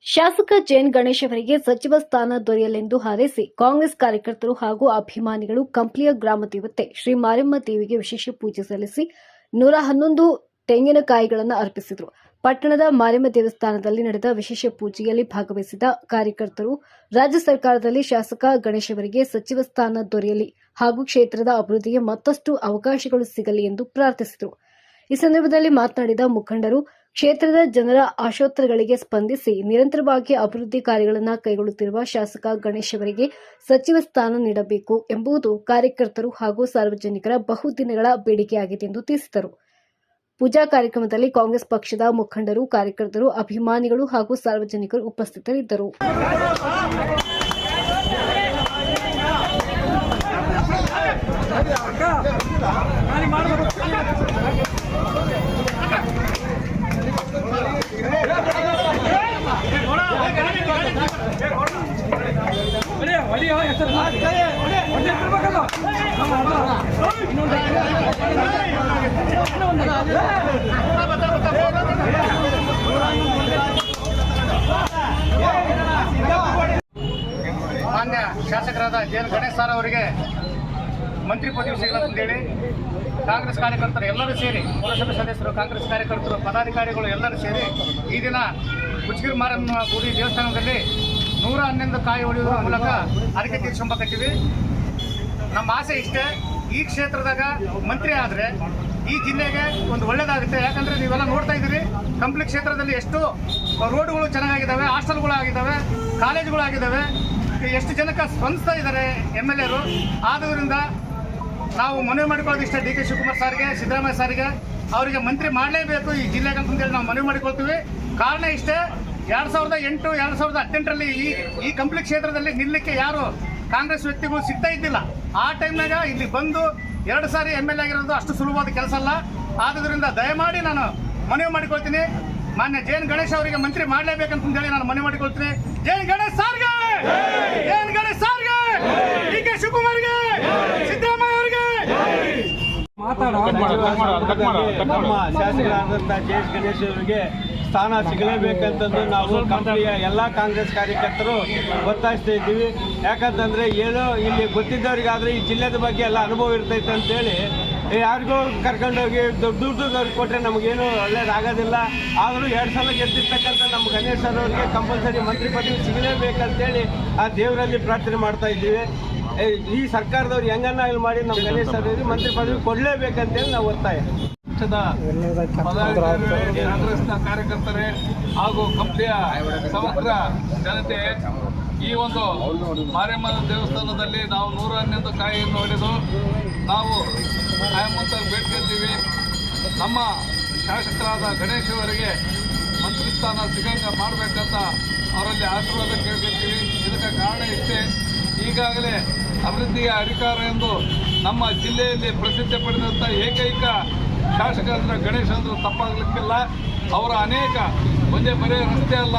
ಶಾಸಕ ಜೆಎನ್ ಗಣೇಶ್ ಅವರಿಗೆ ಸಚಿವ ಸ್ಥಾನ ದೊರೆಯಲೆಂದು ಹಾರೈಸಿ ಕಾಂಗ್ರೆಸ್ ಕಾರ್ಯಕರ್ತರು ಹಾಗೂ ಅಭಿಮಾನಿಗಳು ಕಂಪ್ಲಿಯ ಗ್ರಾಮ ದೇವತೆ ಶ್ರೀ ಮಾರಮ್ಮ ದೇವಿಗೆ ವಿಶೇಷ ಪೂಜೆ ಸಲ್ಲಿಸಿ 111 ತೆಂಗಿನಕಾಯಿಗಳನ್ನು ಅರ್ಪಿಸಿದರು. ಪಟ್ಟಣದ ಮಾರಮ್ಮ ದೇವಸ್ಥಾನದಲ್ಲಿ ನಡೆದ ವಿಶೇಷ ಪೂಜೆಯಲ್ಲಿ ಭಾಗವಹಿಸಿದ ಕಾರ್ಯಕರ್ತರು ರಾಜ್ಯ ಸರ್ಕಾರದಲ್ಲಿ ಶಾಸಕ ಗಣೇಶ್ ಅವರಿಗೆ ಸಚಿವ ಸ್ಥಾನ ದೊರೆಯಲಿ ಹಾಗೂ ಕ್ಷೇತ್ರದ ಅಭಿವೃದ್ಧಿಗೆ ಮತ್ತಷ್ಟು ಅವಕಾಶಗಳು ಸಿಗಲಿ ಎಂದು ಪ್ರಾರ್ಥಿಸಿದರು. ಈ ಸಂದರ್ಭದಲ್ಲಿ ಮಾತನಾಡಿದ ಮುಖಂಡರು, ಕ್ಷೇತ್ರದ ಜನರ ಆಶೋತ್ತರಗಳಿಗೆ ಸ್ಪಂದಿಸಿ ನಿರಂತರವಾಗಿ ಅಭಿವೃದ್ಧಿ ಕಾರ್ಯಗಳನ್ನು ಕೈಗೊಳ್ಳುತ್ತಿರುವ ಶಾಸಕ ಗಣೇಶ್ ಅವರಿಗೆ ಸಚಿವ ಸ್ಥಾನ ನೀಡಬೇಕು ಎಂಬುದು ಕಾರ್ಯಕರ್ತರು ಹಾಗೂ ಸಾರ್ವಜನಿಕರ ಬಹುದಿನಗಳ ಬೇಡಿಕೆಯಾಗಿದೆ ಎಂದು ತಿಳಿಸಿದರು. ಪೂಜಾ ಕಾರ್ಯಕ್ರಮದಲ್ಲಿ ಕಾಂಗ್ರೆಸ್ ಪಕ್ಷದ ಮುಖಂಡರು, ಕಾರ್ಯಕರ್ತರು, ಅಭಿಮಾನಿಗಳು ಹಾಗೂ ಸಾರ್ವಜನಿಕರು ಉಪಸ್ಥಿತರಿದ್ದರು. ಮಾನ್ಯ ಶಾಸಕರಾದ ಜೆಎನ್ ಗಣೇಶ್ ಸರ್ ಅವರಿಗೆ ಮಂತ್ರಿ ಪದವಿ ಸಿಗಲಂತೇಳಿ ಕಾಂಗ್ರೆಸ್ ಕಾರ್ಯಕರ್ತರು ಎಲ್ಲರೂ ಸೇರಿ, ಪುರಸಭೆ ಸದಸ್ಯರು, ಕಾಂಗ್ರೆಸ್ ಕಾರ್ಯಕರ್ತರು, ಪದಾಧಿಕಾರಿಗಳು ಎಲ್ಲರೂ ಸೇರಿ ಈ ದಿನ ಕುಚಗಿರಿ ಮಾರಮ್ಮ ಗುಡಿ ದೇವಸ್ಥಾನದಲ್ಲಿ 111 ಕಾಯಿ ಹೊಡೆಯುವ ಮೂಲಕ ಅದಕ್ಕೆ ತೀರ್ಸ್ಕೊಂಬಕತ್ತೀವಿ. ನಮ್ಮ ಆಸೆ ಇಷ್ಟೇ, ಈ ಕ್ಷೇತ್ರದಾಗ ಮಂತ್ರಿ ಆದರೆ ಈ ಜಿಲ್ಲೆಗೆ ಒಂದು ಒಳ್ಳೇದಾಗುತ್ತೆ. ಯಾಕಂದರೆ ನೀವೆಲ್ಲ ನೋಡ್ತಾ ಇದ್ದೀರಿ, ಕಂಪ್ಲಿ ಕ್ಷೇತ್ರದಲ್ಲಿ ಎಷ್ಟು ರೋಡ್ಗಳು ಚೆನ್ನಾಗಿದ್ದಾವೆ, ಹಾಸ್ಟೆಲ್ಗಳು ಆಗಿದ್ದಾವೆ, ಕಾಲೇಜುಗಳು ಆಗಿದ್ದಾವೆ, ಎಷ್ಟು ಜನಕ್ಕೆ ಸ್ಪಂದಿಸ್ತಾ ಇದ್ದಾರೆ MLAರು. ಆದ್ದರಿಂದ ನಾವು ಮನವಿ ಮಾಡಿಕೊಳ್ಳೋದು ಇಷ್ಟೇ, DK ಶಿವಕುಮಾರ್ ಸರ್ಗೆ, ಸಿದ್ದರಾಮಯ್ಯ ಸರ್ಗೆ ಅವರಿಗೆ ಮಂತ್ರಿ ಮಾಡಲೇಬೇಕು ಈ ಜಿಲ್ಲೆಗೆ ಅಂತಂದೇಳಿ ನಾವು ಮನವಿ ಮಾಡಿಕೊಳ್ತೀವಿ. ಕಾರಣ ಇಷ್ಟೇ, 2008, 2018ರಲ್ಲಿ ಈ ಕಂಪ್ಲಿ ಕ್ಷೇತ್ರದಲ್ಲಿ ನಿಲ್ಲಕ್ಕೆ ಯಾರು ಕಾಂಗ್ರೆಸ್ ವ್ಯಕ್ತಿಗಳು ಸಿಗ್ತಾ ಇದ್ದಿಲ್ಲ. ಆ ಟೈಮ್ನಾಗ ಇಲ್ಲಿ ಬಂದು 2 ಸಾರಿ MLA ಆಗಿರೋದು ಅಷ್ಟು ಸುಲಭವಾದ ಕೆಲಸ ಅಲ್ಲ. ಆದ್ದರಿಂದ ದಯಮಾಡಿ ನಾನು ಮನವಿ ಮಾಡಿಕೊಳ್ತೀನಿ, ಮಾನ್ಯ ಜೆಎನ್ ಗಣೇಶ್ ಅವರಿಗೆ ಮಂತ್ರಿ ಮಾಡಲೇಬೇಕಂತಂದೇಳಿ ನಾನು ಮನವಿ ಮಾಡಿಕೊಳ್ತೀನಿ. ಜೆಎನ್ ಗಣೇಶ್ ಸಾರ್ಗೆ, ಜೆಎನ್ ಗಣೇಶ್ ಸಾರ್ಗೆ, DK ಶಿವಕುಮಾರ್ಗೆ, ಸಿದ್ದರಾಮಯ್ಯ ಅವರಿಗೆ. ನಮ್ಮ ಶಾಸಕರಾದಂಥ ಜೆಎನ್ ಗಣೇಶ್ ಅವರಿಗೆ ಸ್ಥಾನ ಸಿಗಲೇಬೇಕಂತಂದು ನಾವು ಕಂಪ್ನಿಯ ಎಲ್ಲ ಕಾಂಗ್ರೆಸ್ ಕಾರ್ಯಕರ್ತರು ಒತ್ತಾಯಿಸ್ತಾ ಇದ್ದೀವಿ. ಯಾಕಂತಂದರೆ ಏನೋ ಇಲ್ಲಿ ಗೊತ್ತಿದ್ದವರಿಗಾದರೆ ಈ ಜಿಲ್ಲೆದ ಬಗ್ಗೆ ಎಲ್ಲ ಅನುಭವ ಇರ್ತೈತೆ ಅಂತೇಳಿ ಯಾರಿಗೂ ಕರ್ಕೊಂಡೋಗಿ ದುಡ್ಡು ಕೊಟ್ಟರೆ ನಮಗೇನು ಒಳ್ಳೇದಾಗೋದಿಲ್ಲ. ಆದರೂ 2 ಸಲ ಗೆದ್ದಿರ್ತಕ್ಕಂಥ ನಮ್ಮ ಗಣೇಶ್ ಸರ್ ಅವರಿಗೆ ಕಂಪಲ್ಸರಿ ಮಂತ್ರಿ ಪದವಿ ಸಿಗಲೇಬೇಕಂತೇಳಿ ಆ ದೇವರಲ್ಲಿ ಪ್ರಾರ್ಥನೆ ಮಾಡ್ತಾ ಇದ್ದೀವಿ. ಈ ಸರ್ಕಾರದವ್ರು ಹೆಂಗನ್ನ ಇಲ್ಲಿ ಮಾಡಿ ನಮ್ಮ ಗಣೇಶ್ ಸರ್ ಅವರಿಗೆ ಮಂತ್ರಿ ಪದವಿ ಕೊಡಲೇಬೇಕಂತೇಳಿ ನಾವು ಒತ್ತಾಯ. ಕಾಂಗ್ರೆಸ್ನ ಕಾರ್ಯಕರ್ತರೇ ಹಾಗೂ ಕಂಪ್ಲಿಯ ಸಮಗ್ರ ಜನತೆ ಈ ಒಂದು ಮಾರಮ್ಮನ ದೇವಸ್ಥಾನದಲ್ಲಿ ನಾವು 111 ಕಾಯಿಯನ್ನು ಹೊಡೆದು ನಾವು ಆಯಮ್ಮಂತ ಬೇಡ್ಕೊಳ್ತೀವಿ. ನಮ್ಮ ಶಾಸಕರಾದ ಗಣೇಶ್ ಅವರಿಗೆ ಮಂತ್ರಿ ಸ್ಥಾನ ಸಿಗಂಗ ಮಾಡಬೇಕಂತ ಅವರಲ್ಲಿ ಆಶೀರ್ವಾದ ಕೇಳ್ಕೊಳ್ತೀವಿ. ಇದಕ್ಕೆ ಕಾರಣ ಇಷ್ಟೇ, ಈಗಾಗಲೇ ಅಭಿವೃದ್ಧಿಯ ಅಧಿಕಾರ ಎಂದು ನಮ್ಮ ಜಿಲ್ಲೆಯಲ್ಲಿ ಪ್ರಸಿದ್ಧಿ ಪಡೆದಂಥ ಏಕೈಕ ಶಾಸಕ ಅಂದರೆ ಗಣೇಶ್ ಅಂದ್ರೆ ತಪ್ಪಾಗಲಿಕ್ಕಿಲ್ಲ. ಅವರ ಅನೇಕ ಒಂದೇ ಬರೀ ರಸ್ತೆ ಅಲ್ಲ,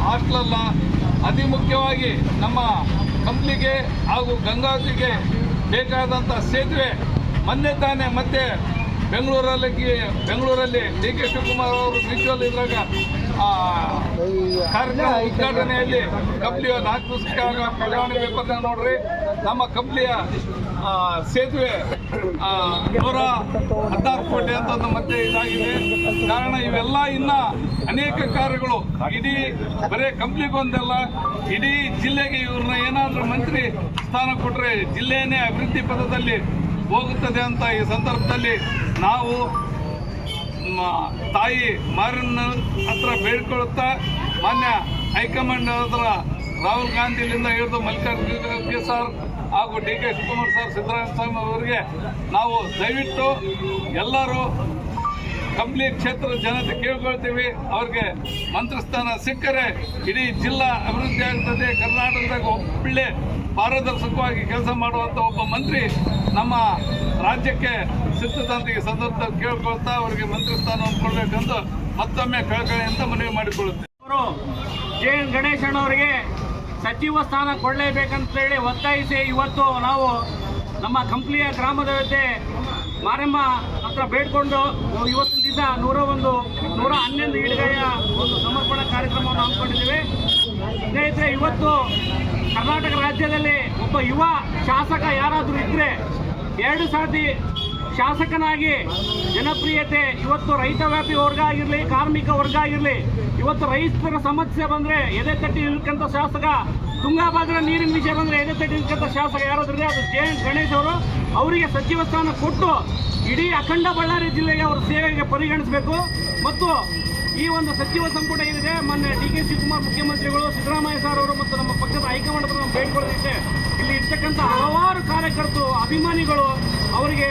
ಹಾಸ್ಟೆಲ್ ಅಲ್ಲ, ಅತಿ ಮುಖ್ಯವಾಗಿ ನಮ್ಮ ಕಂಪ್ಲಿಗೆ ಹಾಗೂ ಗಂಗಾವತಿಗೆ ಬೇಕಾದಂಥ ಸೇತುವೆ ಮೊನ್ನೆ ತಾನೇ ಮತ್ತೆ ಬೆಂಗಳೂರಲ್ಲಿ DK ಶಿವಕುಮಾರ್ ಅವರು ಮ್ಯೂಚುವಲ್ ಇದ್ರಾಗ ಕಾರ್ಯಕ್ರಮ ಉದ್ಘಾಟನೆಯಲ್ಲಿ ಕಂಪ್ಲಿಯ 4 ದಿವಸಕ್ಕಾಗ ಪ್ರಜಾವಾಣಿ ಪೇಪರ್ನ ನೋಡ್ರಿ, ನಮ್ಮ ಕಂಪ್ಲಿಯ ಸೇತುವೆ 116 ಕೋಟಿ ಅಂತ ಮತ್ತೆ ಇದಾಗಿದೆ. ಕಾರಣ ಇವೆಲ್ಲ ಇನ್ನ ಅನೇಕ ಕಾರ್ಯಗಳು ಇಡೀ ಬರೀ ಕಂಪ್ಲಿಗೊಂದಲ್ಲ, ಇಡೀ ಜಿಲ್ಲೆಗೆ ಇವ್ರನ್ನ ಏನಾದರೂ ಮಂತ್ರಿ ಸ್ಥಾನ ಕೊಟ್ಟರೆ ಜಿಲ್ಲೆಯೇ ಅಭಿವೃದ್ಧಿ ಪಥದಲ್ಲಿ ಹೋಗುತ್ತದೆ ಅಂತ ಈ ಸಂದರ್ಭದಲ್ಲಿ ನಾವು ತಾಯಿ ಮಾರನ್ನ ಹತ್ರ ಬೇಡ್ಕೊಳ್ಳುತ್ತಾ ಮಾನ್ಯ ಹೈಕಮಾಂಡ್ ಹತ್ರ ರಾಹುಲ್ ಗಾಂಧಿಯಿಂದ ಹಿಡಿದು ಮಲ್ಲಿಕಾರ್ಜುನ ಖರ್ಗೆ ಸರ್ ಹಾಗೂ DK ಶಿವಕುಮಾರ್ ಸರ್, ಸಿದ್ದರಾಮಯ್ಯ ಸ್ವಾಮಿ ಅವರಿಗೆ ನಾವು ದಯವಿಟ್ಟು ಎಲ್ಲರೂ ಕಂಪ್ಲಿ ಕ್ಷೇತ್ರದ ಜನತೆ ಕೇಳ್ಕೊಳ್ತೀವಿ, ಅವ್ರಿಗೆ ಮಂತ್ರಿ ಸ್ಥಾನ ಸಿಕ್ಕರೆ ಇಡೀ ಜಿಲ್ಲಾ ಅಭಿವೃದ್ಧಿ ಆಗ್ತದೆ. ಕರ್ನಾಟಕದಾಗ ಒಳ್ಳೆ ಪಾರದರ್ಶಕವಾಗಿ ಕೆಲಸ ಮಾಡುವಂಥ ಒಬ್ಬ ಮಂತ್ರಿ ನಮ್ಮ ರಾಜ್ಯಕ್ಕೆ ಸಿಗ್ತದಂತ ಈ ಸಂದರ್ಭದಲ್ಲಿ ಕೇಳ್ಕೊಳ್ತಾ ಅವರಿಗೆ ಮಂತ್ರಿ ಸ್ಥಾನವನ್ನು ಕೊಡಬೇಕಂತ ಮತ್ತೊಮ್ಮೆ ಕಳಕಳಿಯಿಂದ ಮನವಿ ಮಾಡಿಕೊಳ್ಳುತ್ತೇವೆ. ಅವರು ಜೆಎನ್ ಗಣೇಶ್ ಅವರಿಗೆ ಸಚಿವ ಸ್ಥಾನ ಕೊಡಲೇಬೇಕಂತೇಳಿ ಒತ್ತಾಯಿಸಿ ಇವತ್ತು ನಾವು ನಮ್ಮ ಕಂಪ್ಲಿಯ ಗ್ರಾಮ ದೇವತೆ ಮಾರಮ್ಮ ಹತ್ರ ಬೇಡ್ಕೊಂಡು ಇವತ್ತಿನ ದಿವಸ 111 ಈಡುಗೈಯ ಒಂದು ಸಮರ್ಪಣಾ ಕಾರ್ಯಕ್ರಮವನ್ನು ಹಮ್ಮಿಕೊಂಡಿದ್ದೇವೆ. ಇವತ್ತು ಕರ್ನಾಟಕ ರಾಜ್ಯದಲ್ಲಿ ಒಬ್ಬ ಯುವ ಶಾಸಕ ಯಾರಾದರೂ ಇದ್ದರೆ 2 ಸಾರಿ ಶಾಸಕನಾಗಿ ಜನಪ್ರಿಯತೆ, ಇವತ್ತು ರೈತ ವ್ಯಾಪಿ ವರ್ಗ ಆಗಿರಲಿ, ಕಾರ್ಮಿಕ ವರ್ಗ ಆಗಿರಲಿ, ಇವತ್ತು ರೈತರ ಸಮಸ್ಯೆ ಬಂದರೆ ಎದೆ ತಟ್ಟಿ ನಿಲ್ಕಂತ ಶಾಸಕ, ತುಂಗಭದ್ರಾ ನೀರಿನ ವಿಷಯ ಬಂದರೆ ಎದೆ ತಟ್ಟಿ ನಿಲ್ಕಂತ ಶಾಸಕ ಯಾರಾದ್ರೂ ಅದು ಜೆ.ಎನ್. ಗಣೇಶ್ ಅವರು. ಅವರಿಗೆ ಸಚಿವ ಸ್ಥಾನ ಕೊಟ್ಟು ಇಡೀ ಅಖಂಡ ಬಳ್ಳಾರಿ ಜಿಲ್ಲೆಗೆ ಅವರ ಸೇವೆಗೆ ಪರಿಗಣಿಸಬೇಕು. ಮತ್ತು ಈ ಒಂದು ಸಚಿವ ಸಂಪುಟ ಏನಿದೆ, ಮೊನ್ನೆ ಡಿ.ಕೆ. ಶಿವಕುಮಾರ್ ಮುಖ್ಯಮಂತ್ರಿಗಳು, ಸಿದ್ದರಾಮಯ್ಯ ಸರ್ ಅವರು ಮತ್ತು ನಮ್ಮ ಪಕ್ಷದ ಹೈಕಮಾಂಡ್ ಹತ್ರ ನಾವು ಬೇಡಿಕೊಳ್ಳೋದಿದೆ, ಇಲ್ಲಿ ಇರ್ತಕ್ಕಂಥ ಹಲವಾರು ಕಾರ್ಯಕರ್ತರು, ಅಭಿಮಾನಿಗಳು ಅವರಿಗೆ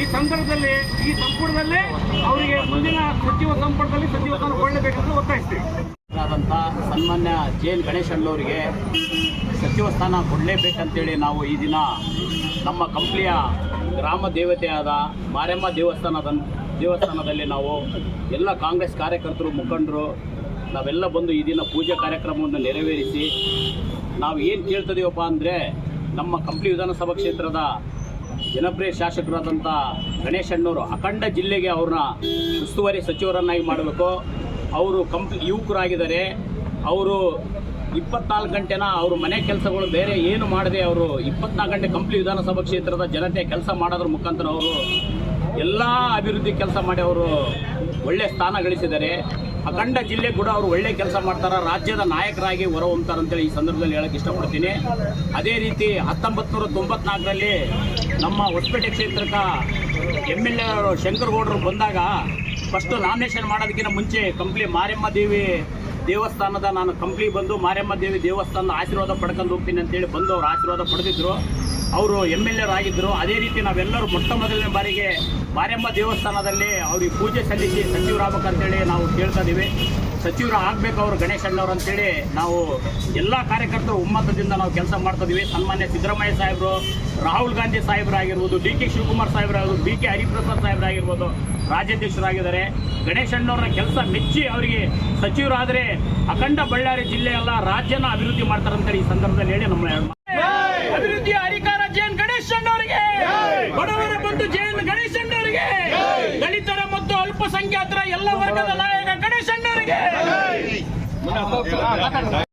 ಈ ಸಂದರ್ಭದಲ್ಲಿ, ಈ ಸಂಪುಟದಲ್ಲೇ ಅವರಿಗೆ ಮುಂದಿನ ಸಚಿವ ಸಂಪುಟದಲ್ಲಿ ಸಚಿವ ಸ್ಥಾನ ಕೊಡಲೇಬೇಕಂತ ಒತ್ತಾಯಿಸ್ತೀವಿ. ಸನ್ಮಾನ್ಯ ಜೆ.ಎನ್. ಗಣೇಶ್ ಅವರಿಗೆ ಸಚಿವ ಸ್ಥಾನ ಕೊಡಲೇಬೇಕಂತೇಳಿ ನಾವು ಈ ದಿನ ನಮ್ಮ ಕಂಪ್ಲಿಯ ಗ್ರಾಮ ದೇವತೆಯಾದ ಮಾರೆಮ್ಮ ದೇವಸ್ಥಾನದಲ್ಲಿ ನಾವು ಎಲ್ಲ ಕಾಂಗ್ರೆಸ್ ಕಾರ್ಯಕರ್ತರು, ಮುಖಂಡರು ನಾವೆಲ್ಲ ಬಂದು ಈ ದಿನ ಪೂಜೆ ಕಾರ್ಯಕ್ರಮವನ್ನು ನೆರವೇರಿಸಿ ನಾವು ಏನು ಕೇಳ್ತಿದ್ದೀವಪ್ಪ ಅಂದರೆ, ನಮ್ಮ ಕಂಪ್ಲಿ ವಿಧಾನಸಭಾ ಕ್ಷೇತ್ರದ ಜನಪ್ರಿಯ ಶಾಸಕರಾದಂಥ ಗಣೇಶ್ ಅಣ್ಣವರು ಅಖಂಡ ಜಿಲ್ಲೆಗೆ ಅವ್ರನ್ನ ಉಸ್ತುವಾರಿ ಸಚಿವರನ್ನಾಗಿ ಮಾಡಬೇಕು. ಅವರು ಯುವಕರಾಗಿದ್ದಾರೆ. ಅವರು 24 ಗಂಟೆನ ಅವ್ರ ಮನೆ ಕೆಲಸಗಳು ಬೇರೆ ಏನು ಮಾಡದೆ ಅವರು 24 ಗಂಟೆ ಕಂಪ್ಲಿ ವಿಧಾನಸಭಾ ಕ್ಷೇತ್ರದ ಜನತೆ ಕೆಲಸ ಮಾಡೋದ್ರ ಮುಖಾಂತರ ಅವರು ಎಲ್ಲ ಅಭಿವೃದ್ಧಿ ಕೆಲಸ ಮಾಡಿ ಅವರು ಒಳ್ಳೆ ಸ್ಥಾನ ಗಳಿಸಿದ್ದಾರೆ. ಅಖಂಡ ಜಿಲ್ಲೆ ಕೂಡ ಅವರು ಒಳ್ಳೆ ಕೆಲಸ ಮಾಡ್ತಾರೆ, ರಾಜ್ಯದ ನಾಯಕರಾಗಿ ಹೊರಹೊಮ್ತಾರಂತೇಳಿ ಈ ಸಂದರ್ಭದಲ್ಲಿ ಹೇಳಕ್ಕೆ ಇಷ್ಟಪಡ್ತೀನಿ. ಅದೇ ರೀತಿ 1994ರಲ್ಲಿ ನಮ್ಮ ಹೊಸಪೇಟೆ ಕ್ಷೇತ್ರಕ್ಕೆ MLA ಶಂಕರಗೌಡರು ಬಂದಾಗ ಫಸ್ಟು ನಾಮಿನೇಷನ್ ಮಾಡೋದಕ್ಕಿಂತ ಮುಂಚೆ ಕಂಪ್ಲಿ ಮಾರೆಮ್ಮ ದೇವಿ ದೇವಸ್ಥಾನದ ನಾನು ಕಂಪ್ಲಿ ಬಂದು ಮಾರೆಮ್ಮ ದೇವಿ ದೇವಸ್ಥಾನದ ಆಶೀರ್ವಾದ ಪಡ್ಕೊಂಡು ಹೋಗ್ತೀನಿ ಅಂತೇಳಿ ಬಂದು ಅವ್ರು ಆಶೀರ್ವಾದ ಪಡೆದಿದ್ದರು. ಅವರು MLA ಆಗಿದ್ದರು. ಅದೇ ರೀತಿ ನಾವೆಲ್ಲರೂ ಮೊಟ್ಟ ಮೊದಲನೇ ಬಾರಿಗೆ ಮಾರೆಮ್ಮ ದೇವಸ್ಥಾನದಲ್ಲಿ ಅವ್ರಿಗೆ ಪೂಜೆ ಸಲ್ಲಿಸಿ ಸಚಿವರಾಗಬೇಕಂತೇಳಿ ನಾವು ಕೇಳ್ತಾ ಇದ್ದೀವಿ. ಸಚಿವರು ಆಗಬೇಕು ಅವರು ಗಣೇಶ್ ಅಣ್ಣವ್ರು ಅಂತೇಳಿ ನಾವು ಎಲ್ಲ ಕಾರ್ಯಕರ್ತರು ಒಮ್ಮತದಿಂದ ನಾವು ಕೆಲಸ ಮಾಡ್ತಾ ಇದ್ದೀವಿ. ಸನ್ಮಾನ್ಯ ಸಿದ್ದರಾಮಯ್ಯ ಸಾಹೇಬರು, ರಾಹುಲ್ ಗಾಂಧಿ ಸಾಹೇಬರಾಗಿರ್ಬೋದು, ಡಿ.ಕೆ. ಶಿವಕುಮಾರ್ ಸಾಹೇಬರಾಗಿರ್ಬೋದು, B.K. ಹರಿಪ್ರಸಾದ್ ಸಾಹೇಬರಾಗಿರ್ಬೋದು, ರಾಜ್ಯಾಧ್ಯಕ್ಷರಾಗಿದ್ದಾರೆ. ಗಣೇಶ್ ಅಣ್ಣವ್ರನ್ನ ಕೆಲಸ ಮೆಚ್ಚಿ ಅವರಿಗೆ ಸಚಿವರಾದರೆ ಅಖಂಡ ಬಳ್ಳಾರಿ ಜಿಲ್ಲೆಯಲ್ಲ ರಾಜ್ಯನ ಅಭಿವೃದ್ಧಿ ಮಾಡ್ತಾರಂತೇಳಿ ಈ ಸಂದರ್ಭದಲ್ಲಿ ಹೇಳಿ ನಮ್ಮ ಅಭಿವೃದ್ಧಿಯ ಅಧಿಕಾರ ಜೆ.ಎನ್. ಗಣೇಶ್ ಅಣ್ಣವರಿಗೆ, ಬಡವರ ಬಂಧು ಜೆ.ಎನ್. ಗಣೇಶ್ ಅಣ್ಣವರಿಗೆ, ದಲಿತರ ಮತ್ತು ಅಲ್ಪಸಂಖ್ಯಾತರ ಎಲ್ಲ ವರ್ಗದ ನಾಯಕ ಗಣೇಶ್ ಅಣ್ಣವರಿಗೆ.